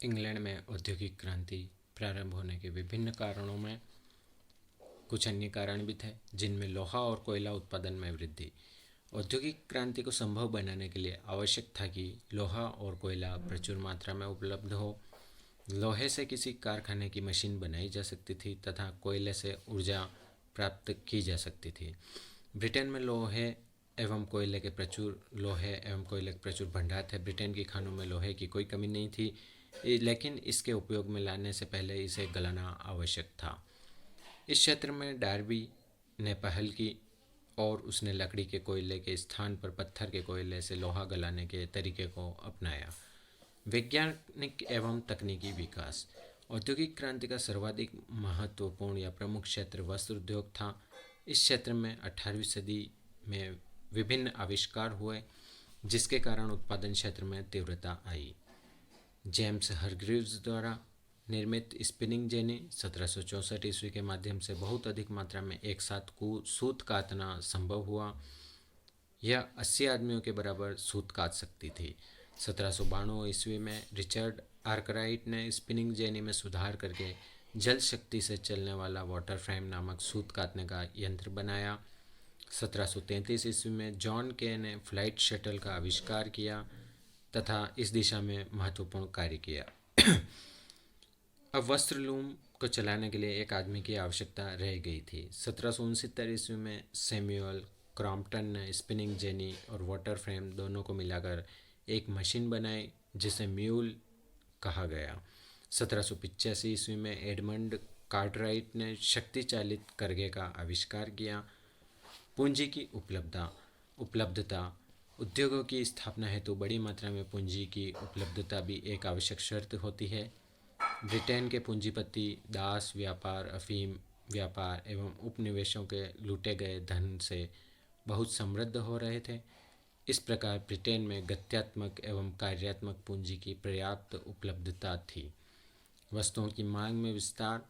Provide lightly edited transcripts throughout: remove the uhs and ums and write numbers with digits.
England में औद्योगिक क्रांति प्रारंभ होने के विभिन्न कारणों में कुछ अन्य कारण भी थे, जिनमें लोहा और कोयला उत्पादन में वृद्धि। औद्योगिक क्रांति को संभव बनाने के लिए आवश्यक था कि लोहा और कोयला प्रचुर मात्रा में उपलब्ध हो। लोहे से किसी कारखाने की मशीन बनाई जा सकती थी तथा कोयले से ऊर्जा प्राप्त की जा सकती थी। ब्रिटेन में लोहे एवं कोयले के प्रचुर भंडार थे। ब्रिटेन के खानों में लोहे की कोई कमी नहीं थी, लेकिन इसके उपयोग में लाने से पहले इसे गलाना आवश्यक था। इस क्षेत्र में डार्बी ने पहल की और उसने लकड़ी के कोयले के स्थान पर पत्थर के कोयले से लोहा गलाने के तरीके को अपनाया। वैज्ञानिक एवं तकनीकी विकास। औद्योगिक क्रांति का सर्वाधिक महत्वपूर्ण या प्रमुख क्षेत्र वस्त्र उद्योग था। इस क्षेत्र में 18वीं सदी में विभिन्न आविष्कार हुए, जिसके कारण उत्पादन क्षेत्र में तीव्रता आई। जेम्स हरग्रीव्स द्वारा निर्मित स्पिनिंग जेनी 1764 ईस्वी के माध्यम से बहुत अधिक मात्रा में एक साथ सूत कातना संभव हुआ। यह 80 आदमियों के बराबर सूत कात सकती थी। 1792 ईस्वी में रिचर्ड आर्कराइट ने स्पिनिंग जेनी में सुधार करके जल शक्ति से चलने वाला वाटर फ्रेम नामक सूत काटने का यंत्र बनाया। 1733 ईस्वी में जॉन के ने फ्लाइट शटल का आविष्कार किया तथा इस दिशा में महत्वपूर्ण कार्य किया। अब वस्त्र लूम को चलाने के लिए एक आदमी की आवश्यकता रह गई थी। 1769 ईस्वी में सैमुअल क्रॉम्पटन ने स्पिनिंग जेनी और वाटर फ्रेम दोनों को मिलाकर एक मशीन बनाई, जिसे म्यूल कहा गया। 1785 ईस्वी में एडमंड कार्टराइट ने शक्ति चालित करघे का आविष्कार किया। पूंजी की उपलब्धता। उद्योगों की स्थापना हेतु बड़ी मात्रा में पूंजी की उपलब्धता भी एक आवश्यक शर्त होती है। ब्रिटेन के पूंजीपति दास व्यापार, अफीम व्यापार एवं उपनिवेशों के लूटे गए धन से बहुत समृद्ध हो रहे थे। इस प्रकार ब्रिटेन में गत्यात्मक एवं कार्यात्मक पूंजी की पर्याप्त उपलब्धता थी। वस्तुओं की मांग में विस्तार,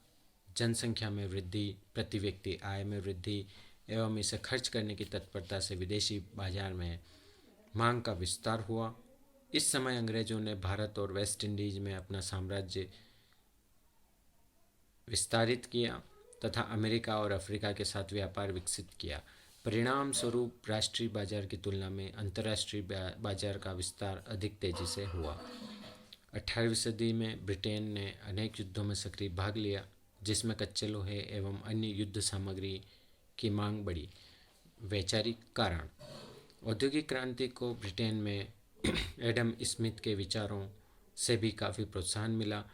जनसंख्या में वृद्धि, प्रति व्यक्ति आय में वृद्धि एवं इसे खर्च करने की तत्परता से विदेशी बाजार में मांग का विस्तार हुआ। इस समय अंग्रेजों ने भारत और वेस्ट इंडीज में अपना साम्राज्य विस्तारित किया तथा अमेरिका और अफ्रीका के साथ व्यापार विकसित किया। परिणाम स्वरूप राष्ट्रीय बाजार की तुलना में अंतर्राष्ट्रीय बाजार का विस्तार अधिक तेजी से हुआ। 18वीं सदी में ब्रिटेन ने अनेक युद्धों में सक्रिय भाग लिया, जिसमें कच्चे लोहे एवं अन्य युद्ध सामग्री की मांग बढ़ी। वैचारिक कारण। औद्योगिक क्रांति को ब्रिटेन में एडम स्मिथ के विचारों से भी काफ़ी प्रोत्साहन मिला।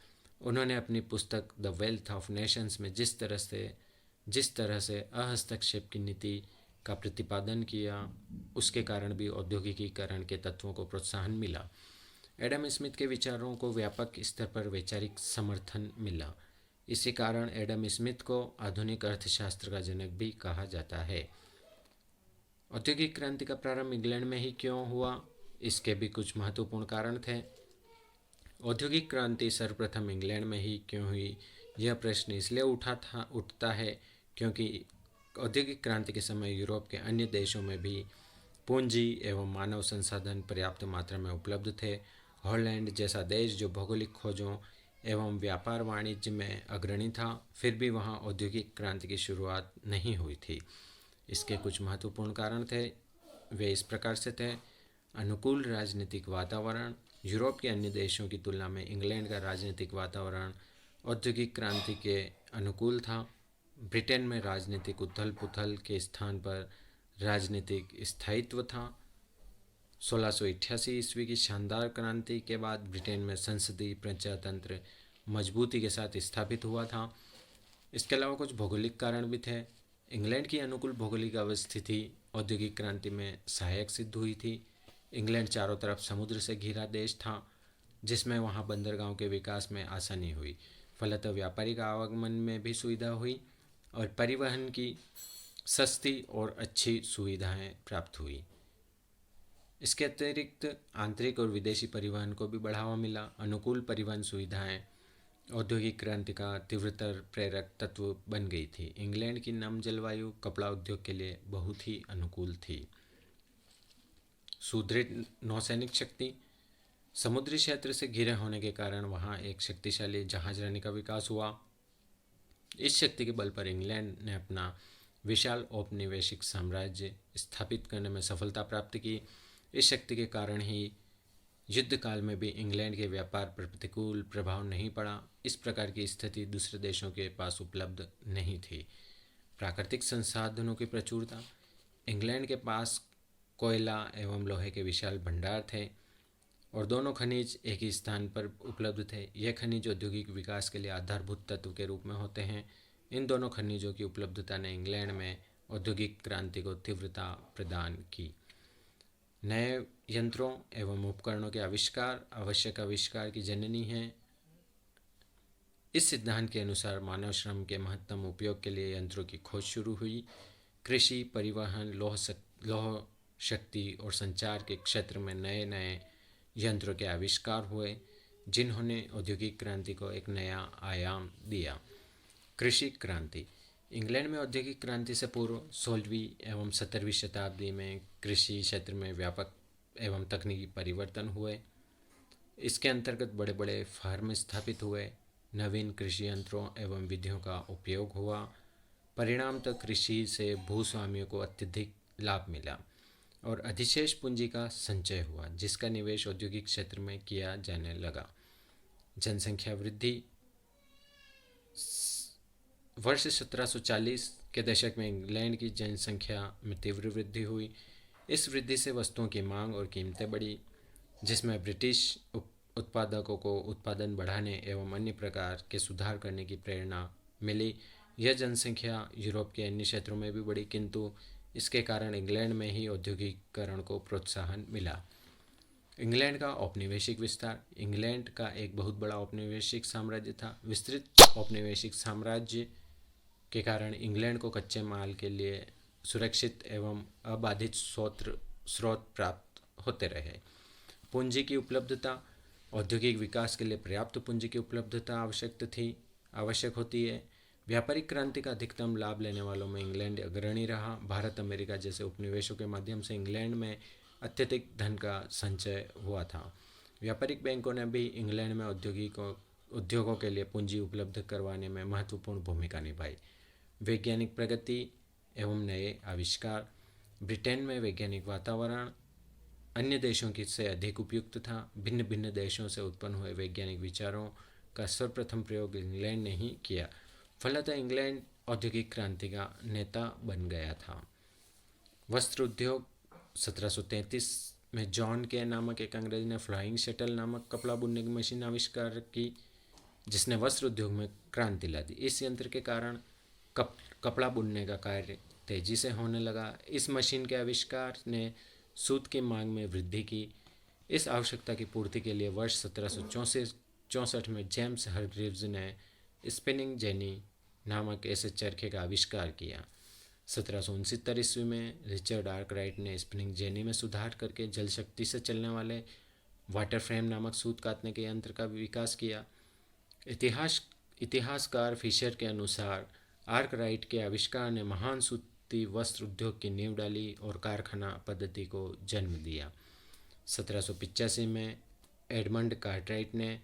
उन्होंने अपनी पुस्तक द वेल्थ ऑफ नेशंस में जिस तरह से अहस्तक्षेप की नीति का प्रतिपादन किया, उसके कारण भी औद्योगिकीकरण के तत्वों को प्रोत्साहन मिला। एडम स्मिथ के विचारों को व्यापक स्तर पर वैचारिक समर्थन मिला। इसी कारण एडम स्मिथ को आधुनिक अर्थशास्त्र का जनक भी कहा जाता है। औद्योगिक क्रांति का प्रारंभ इंग्लैंड में ही क्यों हुआ, इसके भी कुछ महत्वपूर्ण कारण थे। औद्योगिक क्रांति सर्वप्रथम इंग्लैंड में ही क्यों हुई, यह प्रश्न इसलिए उठता है क्योंकि औद्योगिक क्रांति के समय यूरोप के अन्य देशों में भी पूंजी एवं मानव संसाधन पर्याप्त मात्रा में उपलब्ध थे। हॉलैंड जैसा देश जो भौगोलिक खोजों एवं व्यापार वाणिज्य में अग्रणी था, फिर भी वहाँ औद्योगिक क्रांति की शुरुआत नहीं हुई थी। इसके कुछ महत्वपूर्ण कारण थे। वे इस प्रकार से थे। अनुकूल राजनीतिक वातावरण। यूरोप के अन्य देशों की तुलना में इंग्लैंड का राजनीतिक वातावरण औद्योगिक क्रांति के अनुकूल था। ब्रिटेन में राजनीतिक उथल पुथल के स्थान पर राजनीतिक स्थायित्व था। 1688 ईस्वी की शानदार क्रांति के बाद ब्रिटेन में संसदीय प्रजातंत्र मजबूती के साथ स्थापित हुआ था। इसके अलावा कुछ भौगोलिक कारण भी थे। इंग्लैंड की अनुकूल भौगोलिक अवस्थिति औद्योगिक क्रांति में सहायक सिद्ध हुई थी। इंग्लैंड चारों तरफ समुद्र से घिरा देश था, जिसमें वहाँ बंदरगाहों के विकास में आसानी हुई। फलतः व्यापारिक आवागमन में भी सुविधा हुई और परिवहन की सस्ती और अच्छी सुविधाएं प्राप्त हुई। इसके अतिरिक्त आंतरिक और विदेशी परिवहन को भी बढ़ावा मिला। अनुकूल परिवहन सुविधाएं औद्योगिक क्रांति का तीव्रतर प्रेरक तत्व बन गई थी। इंग्लैंड की नम जलवायु कपड़ा उद्योग के लिए बहुत ही अनुकूल थी। सुदृढ़ नौसैनिक शक्ति। समुद्री क्षेत्र से घिरे होने के कारण वहाँ एक शक्तिशाली जहाजरानी का विकास हुआ। इस शक्ति के बल पर इंग्लैंड ने अपना विशाल औपनिवेशिक साम्राज्य स्थापित करने में सफलता प्राप्त की। इस शक्ति के कारण ही युद्ध काल में भी इंग्लैंड के व्यापार पर प्रतिकूल प्रभाव नहीं पड़ा। इस प्रकार की स्थिति दूसरे देशों के पास उपलब्ध नहीं थी। प्राकृतिक संसाधनों की प्रचुरता। इंग्लैंड के पास कोयला एवं लोहे के विशाल भंडार थे और दोनों खनिज एक ही स्थान पर उपलब्ध थे। यह खनिज औद्योगिक विकास के लिए आधारभूत तत्व के रूप में होते हैं। इन दोनों खनिजों की उपलब्धता ने इंग्लैंड में औद्योगिक क्रांति को तीव्रता प्रदान की। नए यंत्रों एवं उपकरणों के आविष्कार आवश्यक आविष्कार की जननी है। इस सिद्धांत के अनुसार मानव श्रम के महत्तम उपयोग के लिए यंत्रों की खोज शुरू हुई। कृषि, परिवहन, लौह शक्ति और संचार के क्षेत्र में नए नए यंत्रों के आविष्कार हुए, जिन्होंने औद्योगिक क्रांति को एक नया आयाम दिया। कृषि क्रांति। इंग्लैंड में औद्योगिक क्रांति से पूर्व 16वीं एवं 17वीं शताब्दी में कृषि क्षेत्र में व्यापक एवं तकनीकी परिवर्तन हुए। इसके अंतर्गत बड़े बड़े फार्म स्थापित हुए, नवीन कृषि यंत्रों एवं विधियों का उपयोग हुआ। परिणामतः कृषि से भूस्वामियों को अत्यधिक लाभ मिला और अधिशेष पूंजी का संचय हुआ, जिसका निवेश औद्योगिक क्षेत्र में किया जाने लगा। जनसंख्या वृद्धि। वर्ष 1740 के दशक में इंग्लैंड की जनसंख्या में तीव्र वृद्धि हुई। इस वृद्धि से वस्तुओं की मांग और कीमतें बढ़ी, जिसमें ब्रिटिश उत्पादकों को उत्पादन बढ़ाने एवं अन्य प्रकार के सुधार करने की प्रेरणा मिली। यह जनसंख्या यूरोप के अन्य क्षेत्रों में भी बढ़ी, किंतु इसके कारण इंग्लैंड में ही औद्योगिकरण को प्रोत्साहन मिला। इंग्लैंड का औपनिवेशिक विस्तार। इंग्लैंड का एक बहुत बड़ा औपनिवेशिक साम्राज्य था। विस्तृत औपनिवेशिक साम्राज्य के कारण इंग्लैंड को कच्चे माल के लिए सुरक्षित एवं अबाधित स्रोत प्राप्त होते रहे। पूंजी की उपलब्धता। औद्योगिक विकास के लिए पर्याप्त पूंजी की उपलब्धता आवश्यक होती है। व्यापारिक क्रांति का अधिकतम लाभ लेने वालों में इंग्लैंड अग्रणी रहा। भारत, अमेरिका जैसे उपनिवेशों के माध्यम से इंग्लैंड में अत्यधिक धन का संचय हुआ था। व्यापारिक बैंकों ने भी इंग्लैंड में उद्योगों के लिए पूंजी उपलब्ध करवाने में महत्वपूर्ण भूमिका निभाई। वैज्ञानिक प्रगति एवं नए आविष्कार। ब्रिटेन में वैज्ञानिक वातावरण अन्य देशों की से अधिक उपयुक्त था। भिन्न भिन्न देशों से उत्पन्न हुए वैज्ञानिक विचारों का सर्वप्रथम प्रयोग इंग्लैंड ने ही किया। फलतः इंग्लैंड औद्योगिक क्रांति का नेता बन गया था। वस्त्र उद्योग। 1733 में जॉन के नामक एक अंग्रेज ने फ्लाइंग शटल नामक कपड़ा बुनने की मशीन आविष्कार की, जिसने वस्त्र उद्योग में क्रांति ला दी। इस यंत्र के कारण कपड़ा बुनने का कार्य तेजी से होने लगा। इस मशीन के आविष्कार ने सूत की मांग में वृद्धि की। इस आवश्यकता की पूर्ति के लिए वर्ष 1764 में जेम्स हरग्रीव्स ने स्पिनिंग जेनी नामक ऐसे चरखे का आविष्कार किया। 1769 ईस्वी में रिचर्ड आर्कराइट ने स्पिनिंग जेनी में सुधार करके जल शक्ति से चलने वाले वाटर फ्रेम नामक सूत काटने के यंत्र का विकास किया। इतिहासकार फिशर के अनुसार आर्कराइट के आविष्कार ने महान सूती वस्त्र उद्योग की नींव डाली और कारखाना पद्धति को जन्म दिया। 1785 में एडमंड कार्टराइट ने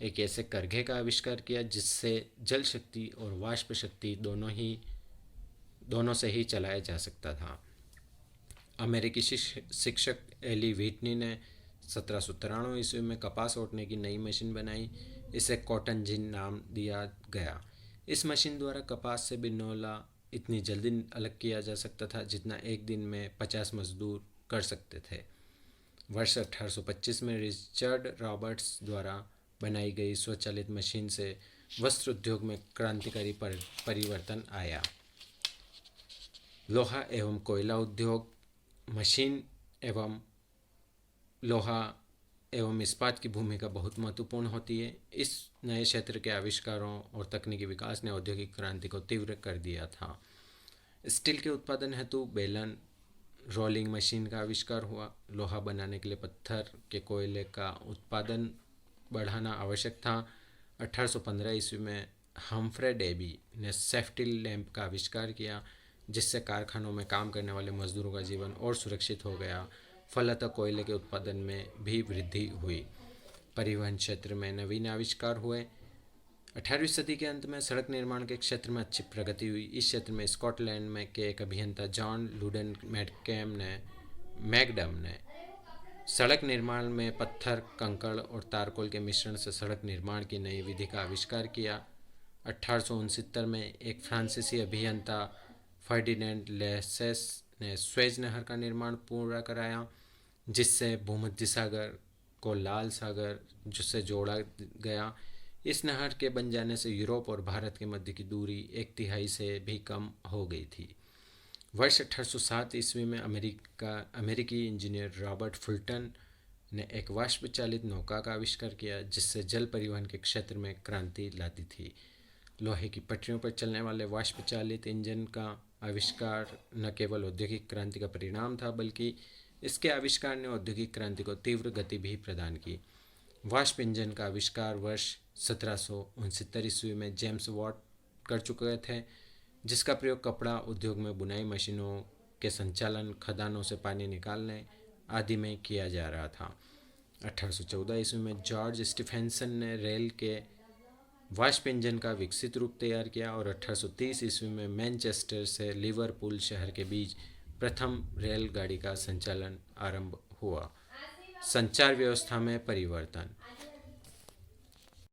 एक ऐसे करघे का आविष्कार किया जिससे जल शक्ति और वाष्प शक्ति दोनों से ही चलाया जा सकता था। अमेरिकी शिक्षक एली व्हिटनी ने 1793 ईस्वी में कपास ओटने की नई मशीन बनाई। इसे कॉटन जिन नाम दिया गया। इस मशीन द्वारा कपास से बिनौला इतनी जल्दी अलग किया जा सकता था जितना एक दिन में 50 मजदूर कर सकते थे। वर्ष 1825 में रिचर्ड रॉबर्ट्स द्वारा बनाई गई स्वचालित मशीन से वस्त्र उद्योग में क्रांतिकारी परिवर्तन आया। लोहा एवं कोयला उद्योग। मशीन एवं लोहा एवं इस्पात की भूमिका बहुत महत्वपूर्ण होती है। इस नए क्षेत्र के आविष्कारों और तकनीकी विकास ने औद्योगिक क्रांति को तीव्र कर दिया था। स्टील के उत्पादन हेतु बेलन, रोलिंग मशीन का आविष्कार हुआ। लोहा बनाने के लिए पत्थर के कोयले का उत्पादन बढ़ाना आवश्यक था। 1815 ईस्वी में हम्फ्रे डेवी ने सेफ्टी लैंप का आविष्कार किया, जिससे कारखानों में काम करने वाले मजदूरों का जीवन और सुरक्षित हो गया। फलतः कोयले के उत्पादन में भी वृद्धि हुई। परिवहन क्षेत्र में नवीन आविष्कार हुए। 18वीं सदी के अंत में सड़क निर्माण के क्षेत्र में अच्छी प्रगति हुई। इस क्षेत्र में स्कॉटलैंड में के एक अभियंता जॉन लूडन मैकडम ने सड़क निर्माण में पत्थर, कंकड़ और तारकोल के मिश्रण से सड़क निर्माण की नई विधि का आविष्कार किया। 1869 में एक फ्रांसीसी अभियंता फर्डिनेंड लेसेस ने स्वेज नहर का निर्माण पूरा कराया, जिससे भूमध्य सागर को लाल सागर जिससे जोड़ा गया। इस नहर के बन जाने से यूरोप और भारत के मध्य की दूरी 1/3 से भी कम हो गई थी। वर्ष 1807 ईस्वी में अमेरिकी इंजीनियर रॉबर्ट फुल्टन ने एक वाष्प चालित नौका का आविष्कार किया, जिससे जल परिवहन के क्षेत्र में क्रांति लाती थी। लोहे की पटरियों पर चलने वाले वाष्प चालित इंजन का आविष्कार न केवल औद्योगिक क्रांति का परिणाम था, बल्कि इसके आविष्कार ने औद्योगिक क्रांति को तीव्र गति भी प्रदान की। वाष्प इंजन का आविष्कार वर्ष 1769 ईस्वी में जेम्स वॉट कर चुके थे, जिसका प्रयोग कपड़ा उद्योग में बुनाई मशीनों के संचालन, खदानों से पानी निकालने आदि में किया जा रहा था। 1814 ईस्वी में जॉर्ज स्टीफेंसन ने रेल के वाष्प इंजन का विकसित रूप तैयार किया और 1830 ईस्वी में मैनचेस्टर से लिवरपूल शहर के बीच प्रथम रेलगाड़ी का संचालन आरंभ हुआ। संचार व्यवस्था में परिवर्तन।